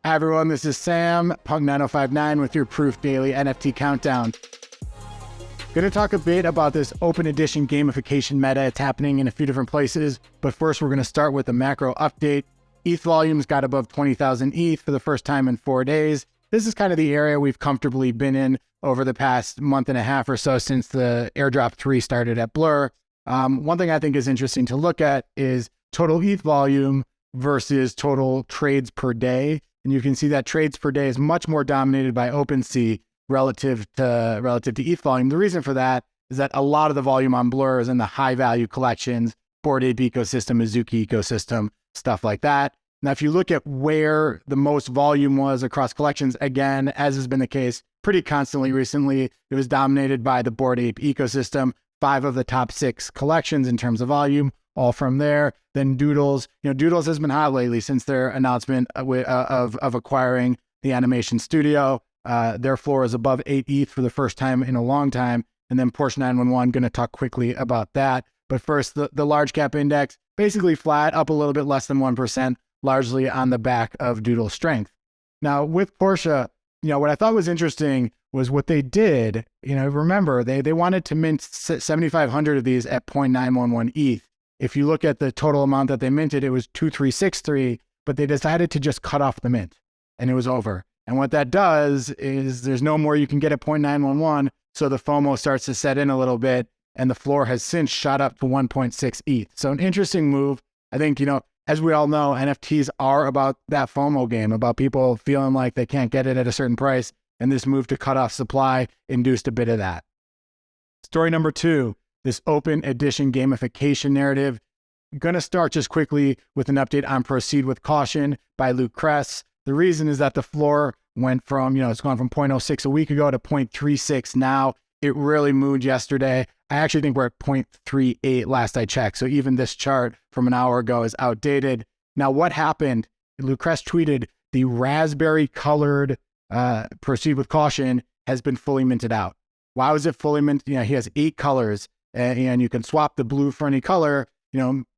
Hi everyone, this is Sam, Punk9059 with your Proof Daily NFT Countdown. Going to talk a bit about this open edition gamification meta. It's happening in a few different places, but first we're going to start with a macro update. ETH volumes got above 20,000 ETH for the first time in 4 days. This is kind of the area we've comfortably been in over the past month and a half or so since the airdrop 3 started at Blur. One thing I think is interesting to look at is total ETH volume versus total trades per day. And you can see that trades per day is much more dominated by OpenSea relative to ETH volume. The reason for that is that a lot of the volume on Blur is in the high value collections, Bored Ape ecosystem, Azuki ecosystem, stuff like that. Now, if you look at where the most volume was across collections, again, as has been the case pretty constantly recently, it was dominated by the Bored Ape ecosystem. 5 of the top 6 collections in terms of volume, all from there. Then Doodles, Doodles has been hot lately since their announcement of acquiring the animation studio. Their floor is above 8 ETH for the first time in a long time. And then Porsche 911, going to talk quickly about that. But first, the large cap index, basically flat, up a little bit less than 1%, largely on the back of Doodle's strength. Now, with Porsche, what I thought was interesting was what they did. Remember, they wanted to mint 7,500 of these at 0.911 ETH. If you look at the total amount that they minted, it was 2,363, but they decided to just cut off the mint, and it was over. And what that does is there's no more you can get at 0.911, so the FOMO starts to set in a little bit, and the floor has since shot up to 1.6 ETH. So an interesting move. I think, as we all know, NFTs are about that FOMO game, about people feeling like they can't get it at a certain price, and this move to cut off supply induced a bit of that. Story number 2. This open edition gamification narrative. I'm going to start just quickly with an update on Proceed with Caution by Luke Kress. The reason is that the floor went from, it's gone from 0.06 a week ago to 0.36 now. It really moved yesterday. I actually think we're at 0.38 last I checked. So even this chart from an hour ago is outdated. Now, what happened? Luke Kress tweeted, the raspberry colored Proceed with Caution has been fully minted out. Why was it fully minted? He has 8 colors. And you can swap the blue for any color.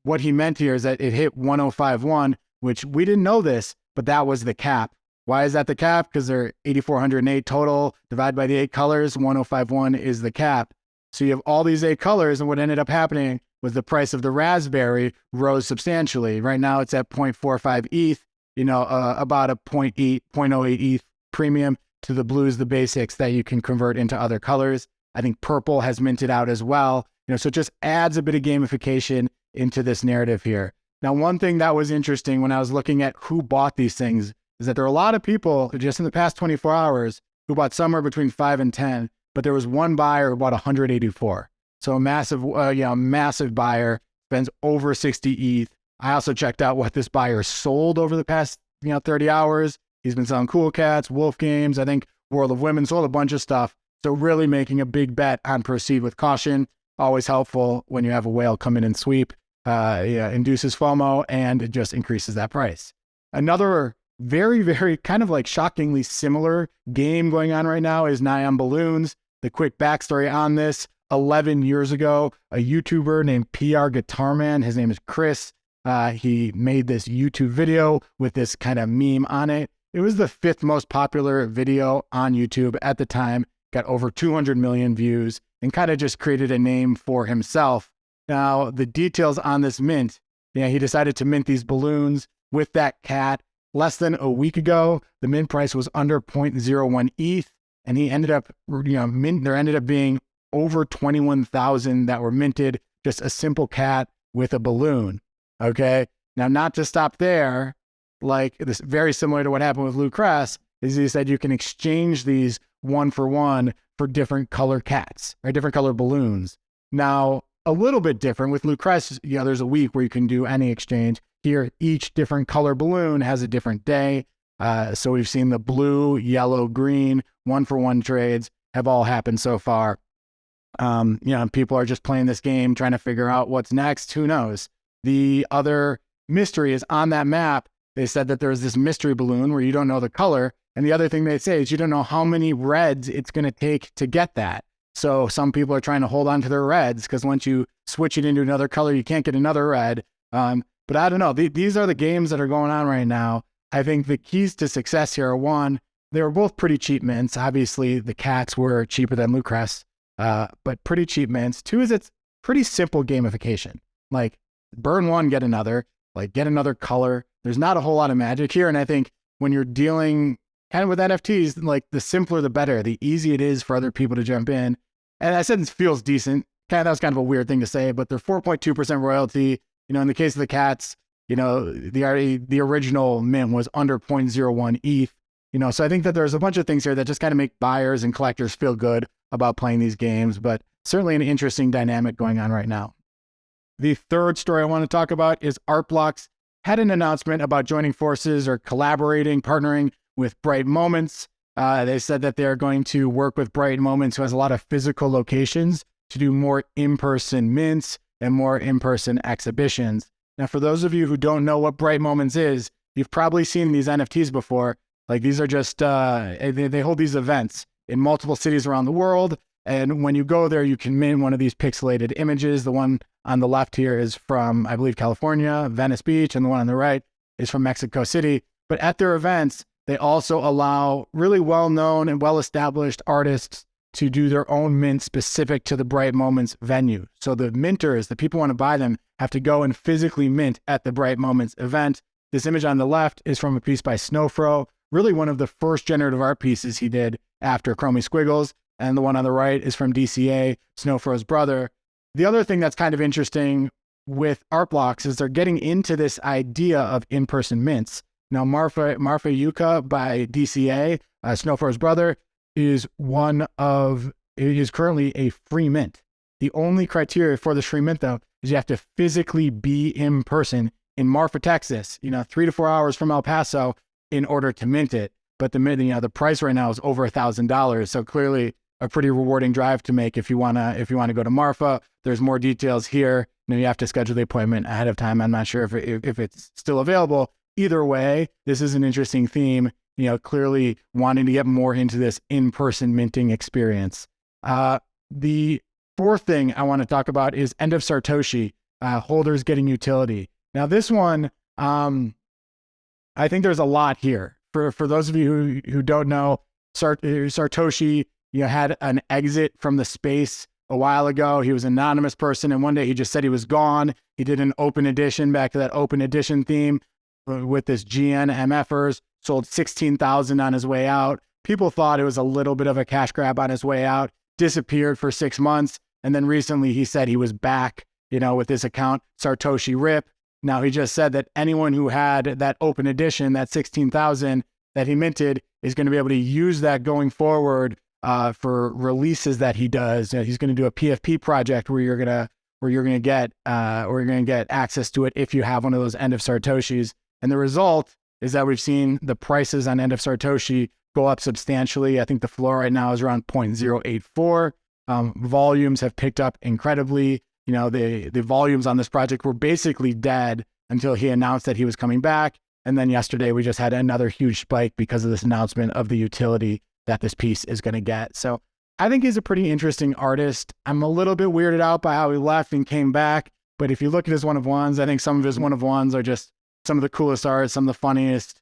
What he meant here is that it hit 105.1, which we didn't know this, but that was the cap. Why is that the cap? Because there are 8,408 total, divided by the 8 colors, 105.1 is the cap. So you have all these 8 colors, and what ended up happening was the price of the raspberry rose substantially. Right now it's at 0.45 ETH, about a 0.08 ETH premium to the blues, the basics that you can convert into other colors. I think purple has minted out as well. So it just adds a bit of gamification into this narrative here. Now, one thing that was interesting when I was looking at who bought these things is that there are a lot of people just in the past 24 hours who bought somewhere between 5 and 10, but there was one buyer who bought 184. So a massive buyer, spends over 60 ETH. I also checked out what this buyer sold over the past 30 hours. He's been selling Cool Cats, Wolf Games, I think World of Women, sold a bunch of stuff. So really making a big bet on Proceed with Caution. Always helpful when you have a whale come in and sweep, induces FOMO, and it just increases that price. Another very, very kind of like shockingly similar game going on right now is Nyan Balloons. The quick backstory on this, 11 years ago, a YouTuber named PR Guitarman, his name is Chris, he made this YouTube video with this kind of meme on it. It was the 5th most popular video on YouTube at the time. Got over 200 million views, and kind of just created a name for himself. Now, the details on this mint, he decided to mint these balloons with that cat less than a week ago. The mint price was under 0.01 ETH, and he ended up, there ended up being over 21,000 that were minted, just a simple cat with a balloon. Okay. Now, not to stop there, like this, very similar to what happened with Luke Kress, is he said you can exchange these 1-for-1 for different color cats or different color balloons. Now, a little bit different with Luke Kress, there's a week where you can do any exchange. Here, each different color balloon has a different day. So we've seen the blue, yellow, green, 1-for-1 trades have all happened so far. People are just playing this game, trying to figure out what's next. Who knows? The other mystery is on that map. They said that there's this mystery balloon where you don't know the color. And the other thing they say is you don't know how many reds it's going to take to get that. So some people are trying to hold on to their reds because once you switch it into another color, you can't get another red. But I don't know. These are the games that are going on right now. I think the keys to success here are, one, they were both pretty cheap mints. Obviously, the cats were cheaper than Lucrece, but pretty cheap mints. Two is it's pretty simple gamification. Like burn one, get another, like get another color. There's not a whole lot of magic here. And I think when you're dealing kind of with NFTs, like the simpler, the better, the easier it is for other people to jump in. And that sentence feels decent. That was kind of a weird thing to say, but they're 4.2% royalty. You know, in the case of the cats, you know, the original mint was under 0.01 ETH. You know, so I think that there's a bunch of things here that just kind of make buyers and collectors feel good about playing these games, but certainly an interesting dynamic going on right now. The third story I want to talk about is Artblocks had an announcement about joining forces or collaborating, partnering with Bright Moments. They said that they're going to work with Bright Moments, who has a lot of physical locations, to do more in-person mints and more in-person exhibitions. Now, for those of you who don't know what Bright Moments is, you've probably seen these NFTs before. Like these are just, they hold these events in multiple cities around the world. And when you go there, you can mint one of these pixelated images. The one on the left here is from, I believe, California, Venice Beach, and the one on the right is from Mexico City. But at their events, they also allow really well-known and well-established artists to do their own mint specific to the Bright Moments venue. So the minters, the people who want to buy them, have to go and physically mint at the Bright Moments event. This image on the left is from a piece by Snowfro, really one of the first generative art pieces he did after Chromie Squiggles. And the one on the right is from DCA, Snowfro's brother. The other thing that's kind of interesting with Artblocks is they're getting into this idea of in-person mints. Now, Marfa Yuka by DCA, Snowfro's brother, is currently a free mint. The only criteria for the free mint, though, is you have to physically be in person in Marfa, Texas, 3 to 4 hours from El Paso in order to mint it. But the price right now is over $1,000. So clearly a pretty rewarding drive to make if you want to go to Marfa. There's more details here. You have to schedule the appointment ahead of time. I'm not sure if it's still available. Either way, this is an interesting theme, clearly wanting to get more into this in-person minting experience. The fourth thing I want to talk about is End of Sartoshi, holders getting utility. Now this one, I think there's a lot here. For those of you who don't know, Sartoshi, had an exit from the space a while ago. He was an anonymous person, and one day he just said he was gone. He did an open edition, back to that open edition theme with this GN MFers, sold 16,000 on his way out. People thought it was a little bit of a cash grab on his way out, disappeared for 6 months. And then recently he said he was back, with this account, Sartoshi Rip. Now he just said that anyone who had that open edition, that 16,000 that he minted, is going to be able to use that going forward for releases that he does. He's going to do a PFP project where you're going to get access to it if you have one of those End of Sartoshis. And the result is that we've seen the prices on End of Sartoshi go up substantially. I think the floor right now is around 0.084. Volumes have picked up incredibly. The volumes on this project were basically dead until he announced that he was coming back. And then yesterday we just had another huge spike because of this announcement of the utility that this piece is going to get. So I think he's a pretty interesting artist. I'm a little bit weirded out by how he left and came back. But if you look at his one-of-ones, I think some of his one-of-ones are just some of the coolest art, some of the funniest,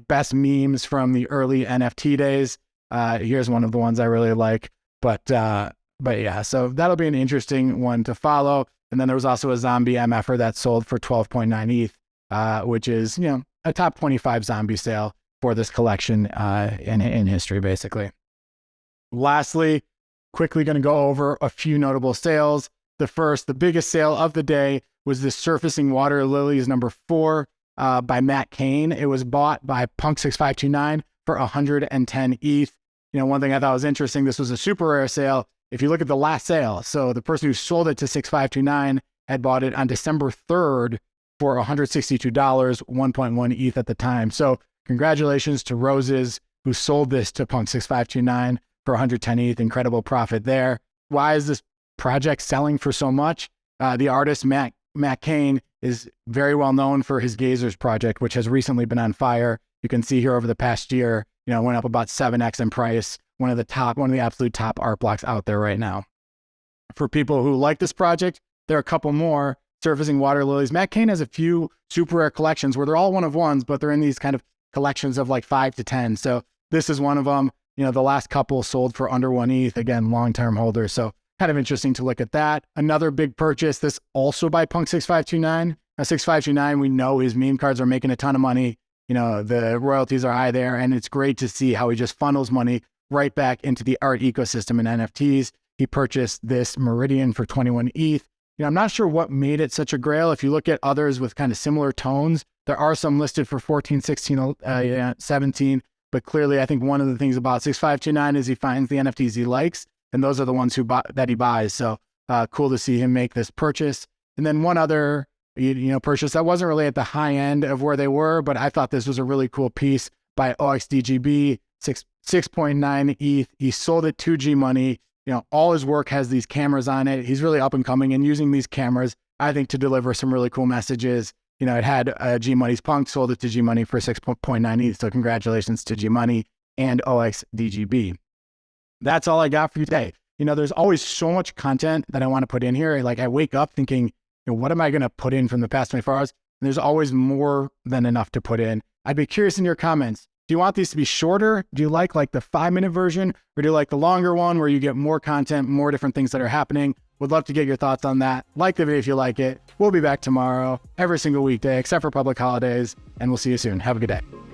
best memes from the early NFT days. Here's one of the ones I really like. But yeah, so that'll be an interesting one to follow. And then there was also a zombie MFer that sold for 12.9 ETH, which is, a top 25 zombie sale for this collection in history, basically. Lastly, quickly going to go over a few notable sales. The biggest sale of the day was the Surfacing Water Lillies number 4 by Matt Kane. It was bought by Punk6529 for 110 ETH. One thing I thought was interesting, this was a super rare sale. If you look at the last sale, so the person who sold it to 6529 had bought it on December 3rd for $162, 1.1 ETH at the time. So congratulations to Roses, who sold this to Punk6529 for 110 ETH. Incredible profit there. Why is this project selling for so much? The artist, Matt Kane, is very well known for his Gazers project, which has recently been on fire. You can see here over the past year, went up about 7x in price. One of the absolute top art blocks out there right now. For people who like this project, there are a couple more Surfacing Water Lilies. Matt Kane has a few super rare collections where they're all one-of-ones, but they're in these kind of collections of like 5 to 10. So this is one of them. You know, the last couple sold for under 1 ETH, again, long-term holders. So kind of interesting to look at that. Another big purchase, this also by Punk6529. Now 6529, we know his meme cards are making a ton of money. You know, the royalties are high there, and it's great to see how he just funnels money right back into the art ecosystem and NFTs. He purchased this Meridian for 21 ETH. You know, I'm not sure what made it such a grail. If you look at others with kind of similar tones, there are some listed for 14, 16, 17. But clearly, I think one of the things about 6529 is he finds the NFTs he likes, and those are the ones that he buys. So cool to see him make this purchase. And then one other purchase that wasn't really at the high end of where they were, but I thought this was a really cool piece by OXDGB, 6.9 ETH. He sold it to G Money. You know, all his work has these cameras on it. He's really up and coming and using these cameras, I think, to deliver some really cool messages. You know, it had G Money's Punk, sold it to G Money for 6.9 ETH. So congratulations to G Money and OXDGB. That's all I got for you today. You know, there's always so much content that I want to put in here. Like I wake up thinking, you know, what am I going to put in from the past 24 hours? And there's always more than enough to put in. I'd be curious in your comments. Do you want these to be shorter? Do you like the 5-minute version, or do you like the longer one where you get more content, more different things that are happening? Would love to get your thoughts on that. Like the video if you like it. We'll be back tomorrow, every single weekday, except for public holidays, and we'll see you soon. Have a good day.